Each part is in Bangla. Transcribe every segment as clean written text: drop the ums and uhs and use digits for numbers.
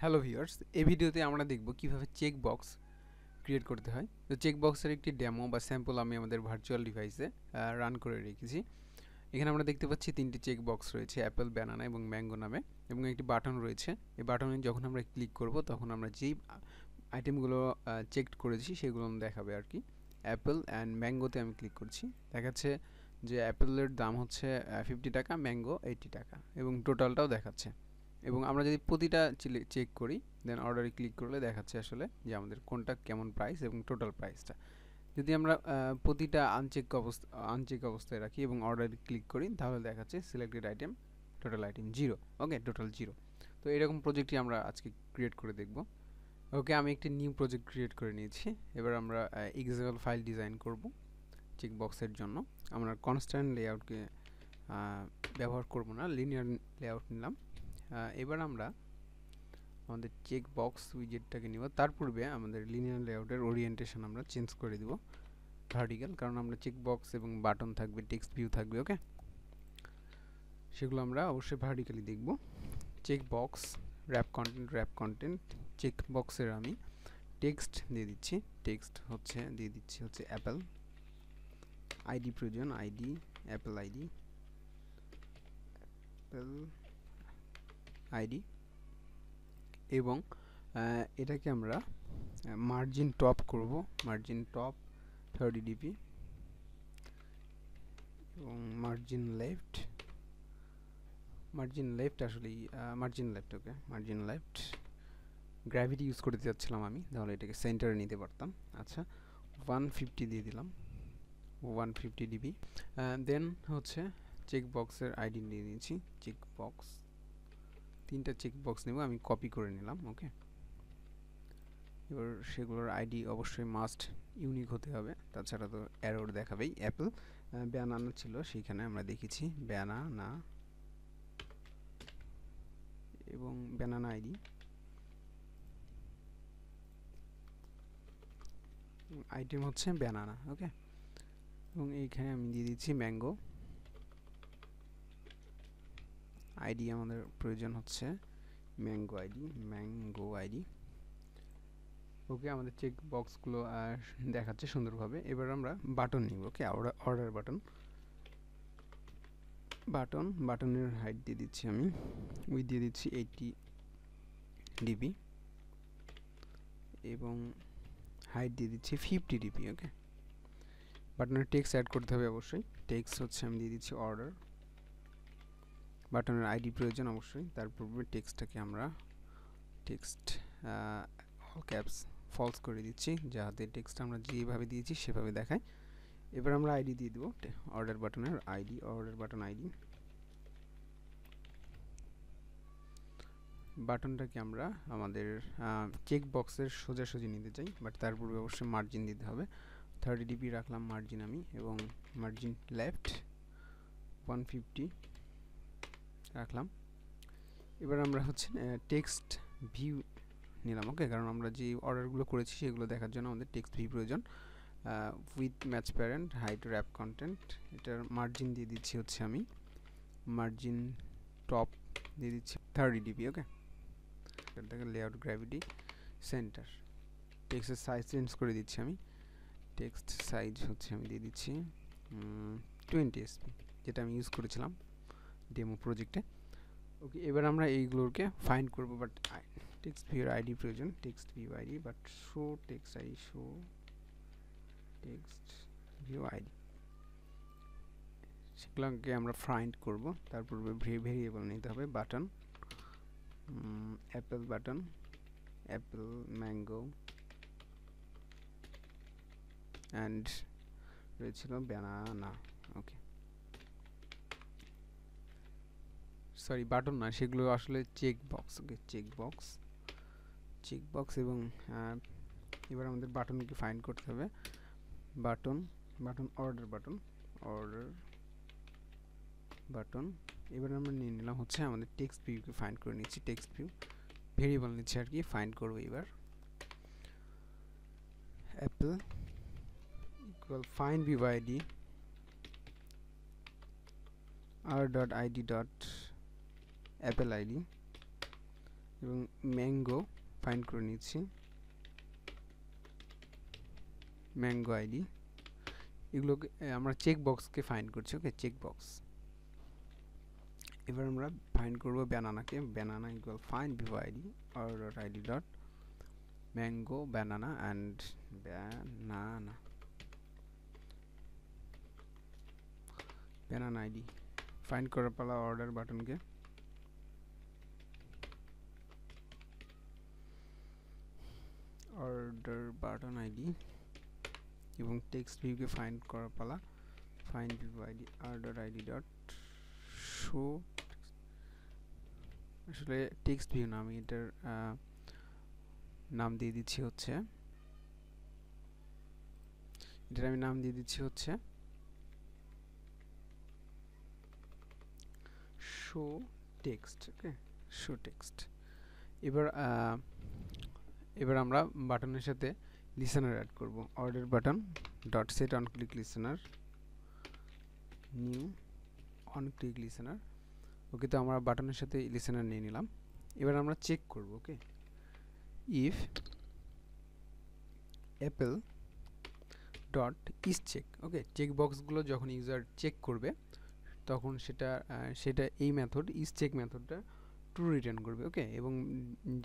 হ্যালো ভিউয়ার্স, এই ভিডিওতে আমরা দেখব কিভাবে চেক বক্স ক্রিয়েট করতে হয়। তো চেক বক্সের একটি ডেমো বা স্যাম্পল আমি আমাদের ভার্চুয়াল ডিভাইসে রান করে রেখেছি। এখানে আমরা দেখতে পাচ্ছি তিনটি চেক বক্স রয়েছে, অ্যাপেল, ব্যানানা এবং ম্যাঙ্গো নামে, এবং একটি বাটন রয়েছে। এই বাটনে যখন আমরা ক্লিক করব তখন আমরা যেই আইটেমগুলো চেক করেছি সেগুলো দেখাবে আর কি। অ্যাপেল অ্যান্ড ম্যাঙ্গোতে আমি ক্লিক করছি, দেখাচ্ছে যে অ্যাপেলের দাম হচ্ছে 50 টাকা, ম্যাঙ্গো 80 টাকা, এবং টোটালটাও দেখাচ্ছে। এবং আমরা যদি প্রতিটা চেক করি, দেন অর্ডারে ক্লিক করলে দেখাচ্ছে আসলে যে আমাদের কোনটা কেমন প্রাইস এবং টোটাল প্রাইসটা। যদি আমরা প্রতিটা আনচেক অবস্থায় রাখি এবং অর্ডারে ক্লিক করি, তাহলে দেখাচ্ছে সিলেক্টেড আইটেম, টোটাল আইটেম 0। ওকে, টোটাল 0। তো এরকম প্রজেক্টই আমরা আজকে ক্রিয়েট করে দেখব। ওকে, আমি একটি নিউ প্রজেক্ট ক্রিয়েট করে নিয়েছি। এবার আমরা এক্সাম্পল ফাইল ডিজাইন করব চেক বক্সের জন্য। আমরা কনস্ট্যান্ট লেআউটকে ব্যবহার করব না, লিনিয়ার লেআউট নিলাম। এবার আমরা আমাদের চেক বক্স উইজেটটাকে নিব। তার পূর্বে আমাদের লিনিয়ার লেআউটের ওরিয়েন্টেশন আমরা চেঞ্জ করে দিব ভার্টিক্যাল, কারণ আমরা চেক বক্স এবং বাটন থাকবে, টেক্সট ভিউ থাকবে। ওকে, সেগুলো আমরা অবশ্যই ভার্টিক্যালি দেখব। Check box wrap content check বক্সের আমি টেক্সট দিয়ে দিচ্ছি। টেক্সট দিয়ে দিচ্ছি অ্যাপেল। আইডি প্রয়োজন, আইডি অ্যাপেল আইডি, এবং এটাকে আমরা মার্জিন টপ করব, মার্জিন টপ 30 dp, এবং মার্জিন লেফট আসলে okay, margin left gravity use করতে যাচ্ছিলাম আমি, তাহলে এটাকে সেন্টারে নিতে পারতাম। আচ্ছা, 150 দিয়ে দিলাম, 150 dp। দেন চেক বক্সের আইডি নিয়ে নিয়েছি, চেক বক্স, তিনটা চেক বক্স নেব, আমি কপি করে নিলাম। ওকে, এবার সেগুলোর আইডি অবশ্যই মাস্ট ইউনিক হতে হবে, তাছাড়া তো এরর দেখাবেই। অ্যাপেল, ব্যানানা ছিল, সেইখানে আমরা দেখেছি ব্যানানা এবং ব্যানানা আইডি, আইটেম ব্যানানা। ওকে, এবং এইখানে আমি দিয়ে দিচ্ছি ম্যাঙ্গো আইডি, আমাদের প্রয়োজন ম্যাঙ্গো আইডি। ওকে, আমাদের চেক বক্সগুলো দেখাচ্ছে সুন্দরভাবে। এবার আমরা বাটন নিব। ওকে, অর্ডার বাটনের হাইট দিয়ে দিচ্ছি আমি, উইথ দিয়ে দিচ্ছি 80 dp, এবং হাইট দিয়ে দিচ্ছি 50 dp। ওকে, বাটনের টেক্সট অ্যাড করতে হবে অবশ্যই। টেক্সট আমি দিয়ে দিচ্ছি অর্ডার। বাটনের আইডি প্রয়োজন অবশ্যই, তার পূর্বে টেক্সটটাকে আমরা অল ক্যাপস ফলস করে দিচ্ছি, যাতে টেক্সট আমরা যেভাবে দিয়েছি সেভাবে দেখায়। এবার আমরা আইডি দিয়ে দেবো, অর্ডার বাটনের আইডি, বাটনটাকে আমরা আমাদের চেক বক্সের সোজাসুজি নিতে চাই, বাট তার পূর্বে অবশ্যই মার্জিন দিতে হবে। 30 dp রাখলাম মার্জিন আমি, এবং মার্জিন লেফট 150 রাখলাম। এবার আমরা টেক্সট ভিউ নিলাম। ওকে, কারণ আমরা যে অর্ডারগুলো করেছি সেগুলো দেখার জন্য আমাদের টেক্সট ভিউ প্রয়োজন। With match parent height rap content, এটার মার্জিন দিয়ে দিচ্ছি আমি মার্জিন টপ দিয়ে দিচ্ছি 30 dp। ওকে, এটাকে লেআউট গ্র্যাভিটি সেন্টার। টেক্সটের সাইজ চেঞ্জ করে দিচ্ছি আমি, টেক্সট সাইজ আমি দিয়ে দিচ্ছি 20 sp, যেটা আমি ইউজ করেছিলাম ডেমো প্রজেক্টে। ওকে, এবার আমরা এইগুলোকে ফাইন্ড করব, বাট টেক্সট ভিউর আইডি প্রয়োজন, text view ID, but text view ID, সেগুলোকে আমরা ফাইন্ড করব। তার পূর্বে ভেরিয়েবল নিতে হবে। Button Apple, button Apple, mango, and রয়েছিল ব্যানানা। ওকে, সরি, বাটন না, সেগুলো আসলে চেক বক্স। ওকে, চেক বক্স, এবং এবার আমাদের বাটনকে ফাইন্ড করতে হবে। Button order button. এবার আমরা নিয়ে নিলাম আমাদের টেক্সট ভিউকে ফাইন্ড করে নিচ্ছি, টেক্সট ভিউ ভেরিয়েবল নিচ্ছি আর কি, ফাইন্ড করবো। এবার Apple equal find view ID r.id.appleid, এবং ম্যাঙ্গো ফাইন্ড করে নিচ্ছি, ম্যাঙ্গো আইডি। এগুলোকে আমরা চেক বক্সকে ফাইন্ড করছি। Okay, check box. এবার আমরা ফাইন্ড করব ব্যানানাকে, banana equal find view by ID order ID dot mango banana and banana banana ID find করার পালা অর্ডার বাটনকে। অর্ডার বাটন আইডি এবং টেক্সট ভিউকে ফাইন্ড করার পালা find view by ID order ID dot show. আসলে টেক্সট ভিউ না, আমি এটার নাম দিয়ে দিচ্ছি হচ্ছে, show text. Okay, show text. এবার আমরা বাটনের সাথে লিসেনার অ্যাড করব। Order button dot set on click listener, new on click listener. Okay, তো আমরা বাটনের সাথে লিসেনার নিয়ে নিলাম। এবার আমরা চেক করব। Okay, if apple dot is check. Okay, check বক্সগুলো যখন ইউজার চেক করবে তখন সেটা এই মেথড ইজ চেক মেথডটা ট্রু রিটার্ন করবে। ওকে, এবং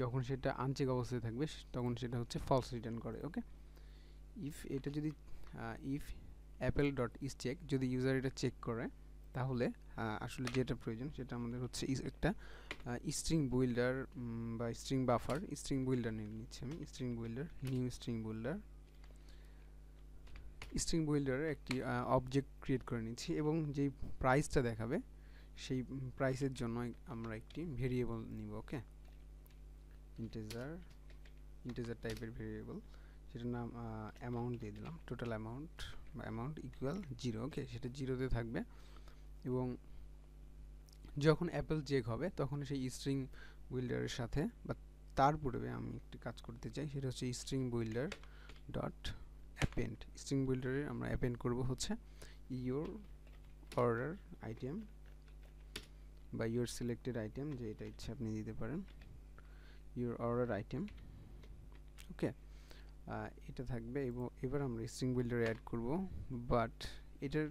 যখন সেটা আনচেক অবস্থায় থাকবে তখন সেটা হচ্ছে ফলস রিটার্ন করে। Okay, if apple dot is check, যদি ইউজার এটা চেক করে তাহলে আসলে যেটা প্রয়োজন সেটা আমাদের হচ্ছে একটা স্ট্রিং বিল্ডার বা স্ট্রিং বাফার, স্ট্রিং বিল্ডার নিয়ে নিচ্ছি আমি। স্ট্রিং বিল্ডার, নিউ স্ট্রিং বিল্ডারের একটি অবজেক্ট ক্রিয়েট করে নিচ্ছি এবং যেই প্রাইসটা দেখাবে সেই প্রাইসের জন্য আমরা একটি ভেরিয়েবল নিব। ওকে, ইন্টিজার টাইপের ভেরিয়েবল, সেটার নাম অ্যামাউন্ট দিয়ে দিলাম। টোটাল অ্যামাউন্ট বা অ্যামাউন্ট ইকুয়াল 0। ওকে, সেটা 0-তে থাকবে এবং যখন অ্যাপেল চেক হবে তখন সেই স্ট্রিং বিল্ডারের সাথে বা তার পূর্বে আমি একটি কাজ করতে চাই, সেটা হচ্ছে string builder dot append. String বিল্ডারে আমরা অ্যাপেন্ড করব হচ্ছে ইউর অর্ডার আইটেম বা ইউর সিলেক্টেড আইটেম, যে এটা ইচ্ছে আপনি দিতে পারেন, ইউর অর্ডার আইটেম। ওকে, এটা থাকবে এবং এবার আমরা স্ট্রিং বিল্ডারে অ্যাড করব, বাট এটার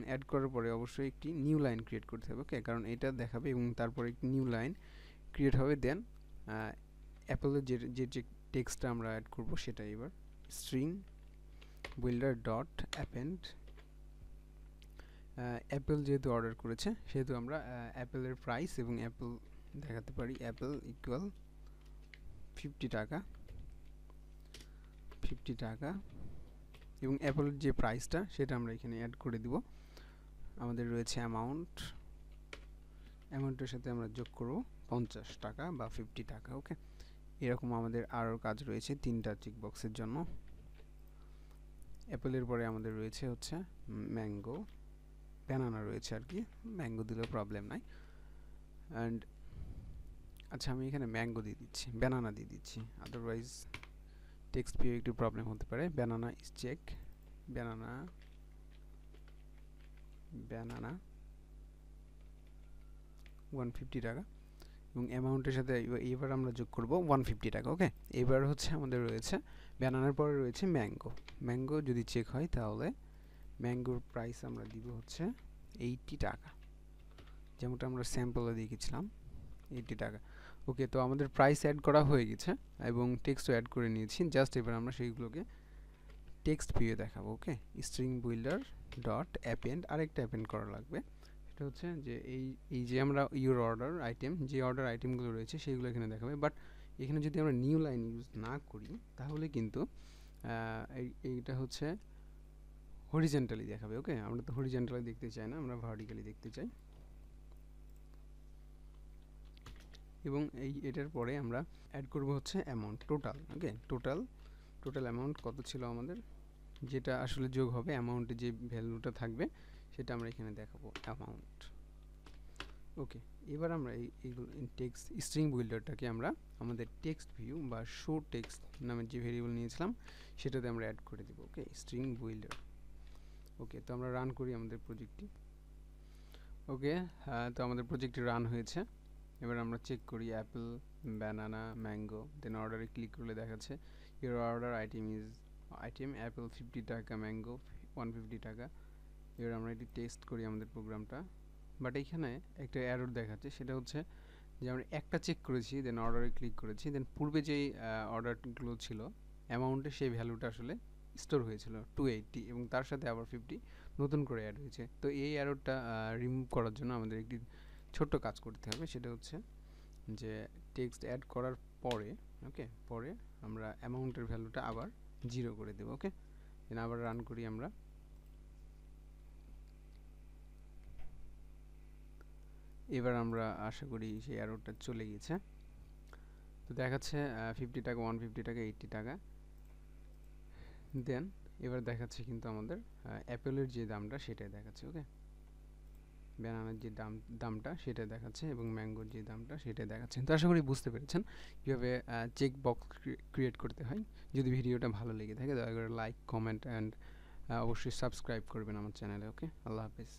অ্যাড করার পরে অবশ্যই একটি নিউ লাইন ক্রিয়েট করতে হবে। ওকে, কারণ এটা দেখাবে এবং তারপরে একটি নিউ লাইন ক্রিয়েট হবে। দেন অ্যাপেলের যে টেক্সটটা আমরা অ্যাড করব সেটা এবার string builder dot append. Apple যেহেতু অর্ডার করেছে সেহেতু আমরা অ্যাপেলের প্রাইস এবং অ্যাপেল দেখাতে পারি। অ্যাপেল ইকুয়াল 50 টাকা এবং অ্যাপেলের যে প্রাইসটা সেটা আমরা এখানে অ্যাড করে দিব। আমাদের রয়েছে অ্যামাউন্টের সাথে আমরা যোগ করব 50 টাকা বা 50 টাকা। ওকে, এরকম আমাদের আরও কাজ রয়েছে 3টা চেক বক্সের জন্য। অ্যাপেলের পরে আমাদের রয়েছে হচ্ছে ম্যাঙ্গো, ব্যানানা রয়েছে আর কি, ম্যাঙ্গো দিলেও প্রবলেম নাই। অ্যান্ড আচ্ছা, আমি এখানে ম্যাঙ্গো দিয়ে দিচ্ছি, ব্যানানা দিয়ে দিচ্ছি, আদারওয়াইজ টেক্সট ভিউ একটু প্রবলেম হতে পারে। ব্যানানা ইজ চেক, ব্যানানা 150 টাকা এবং অ্যামাউন্টের সাথে এবার আমরা যোগ করব 150 টাকা। ওকে, এবার হচ্ছে আমাদের রয়েছে ব্যানানার পরে রয়েছে ম্যাঙ্গো যদি চেক হয় তাহলে ম্যাঙ্গোর প্রাইস আমরা দিব হচ্ছে 80 টাকা, যেমনটা আমরা স্যাম্পলে দিয়েছিলাম 80 টাকা। ওকে, তো আমাদের প্রাইস অ্যাড করা হয়ে গেছে এবং টেক্সটও অ্যাড করে নিয়েছি। জাস্ট এবার আমরা সেইগুলোকে টেক্সট ভিউয়ে দেখাবো। ওকে, স্ট্রিং বিল্ডার ডট অ্যাপেন্ড, আরেকটা অ্যাপেন্ড করা লাগবে। সেটা হচ্ছে যে এই যে আমরা ইউর অর্ডার আইটেম, যে অর্ডার আইটেমগুলো রয়েছে সেইগুলো এখানে দেখাবে। বাট এখানে যদি আমরা নিউ লাইন ইউজ না করি তাহলে কিন্তু এইটা হচ্ছে হরিজেন্টালি দেখাবে। ওকে, আমরা তো হরিজেন্টালি দেখতে চাই না, আমরা ভার্টিক্যালি দেখতে চাই। এবং এটার পরে আমরা অ্যাড করব হচ্ছে অ্যামাউন্ট, টোটাল। ওকে, টোটাল অ্যামাউন্ট কত ছিল আমাদের, যেটা আসলে যোগ হবে অ্যামাউন্টে যে ভ্যালুটা থাকবে সেটা আমরা এখানে দেখাবো অ্যামাউন্ট। ওকে, এবার আমরা এইগুলো টেক্সট স্ট্রিং বিল্ডারটাকে আমরা আমাদের টেক্সট ভিউ বা শো টেক্সট নামের যে ভেরিয়েবল নিয়েছিলাম সেটাতে আমরা অ্যাড করে দেব। ওকে, স্ট্রিং বিল্ডার। ওকে, তো আমরা রান করি আমাদের প্রজেক্টটি। ওকে, তো আমাদের প্রজেক্টটি রান হয়েছে এবার আমরা চেক করি অ্যাপেল, ব্যানানা, ম্যাঙ্গো, দেন অর্ডারে ক্লিক করলে দেখাচ্ছে ইউর অর্ডার আইটেম অ্যাপেল 50 টাকা, ম্যাঙ্গো 150 টাকা। এবার আমরা এটি টেস্ট করি আমাদের প্রোগ্রামটা, বাট এইখানে একটা এরর দেখাচ্ছে, সেটা হচ্ছে যে আমরা একটা চেক করেছি, দেন অর্ডারে ক্লিক করেছি, দেন পূর্বে যেই অর্ডারগুলো ছিল অ্যামাউন্টে সেই ভ্যালুটা আসলে স্টোর হয়েছিল 280 এবং তার সাথে আবার 50 নতুন করে অ্যাড হয়েছে। তো এই এররটা রিমুভ করার জন্য আমাদের একটি ছোট্ট কাজ করতে হবে, সেটা হচ্ছে যে টেক্সট অ্যাড করার পরে পরে আমরা অ্যামাউন্টের ভ্যালুটা আবার 0 করে দেব। ওকে, দেন আবার রান করি আমরা। এবার আমরা আশা করি সেই এররটা চলে গেছে। তো দেখাচ্ছে 50 টাকা, 150 টাকা, 80 টাকা। দেন এবার দেখাচ্ছে কিন্তু আমাদের অ্যাপেলের যে দামটা সেটাই দেখাচ্ছে। ওকে, ব্যানানার যে দামটা সেটা দেখাচ্ছে এবং ম্যাঙ্গোর যে দামটা সেটাই দেখাচ্ছে। তো আশা করি বুঝতে পেরেছেন কীভাবে চেক বক্স ক্রিয়েট করতে হয়। যদি ভিডিওটা ভালো লেগে থাকে দয়া করে লাইক, কমেন্ট অ্যান্ড অবশ্যই সাবস্ক্রাইব করবেন আমার চ্যানেলে। ওকে, আল্লাহ হাফেজ।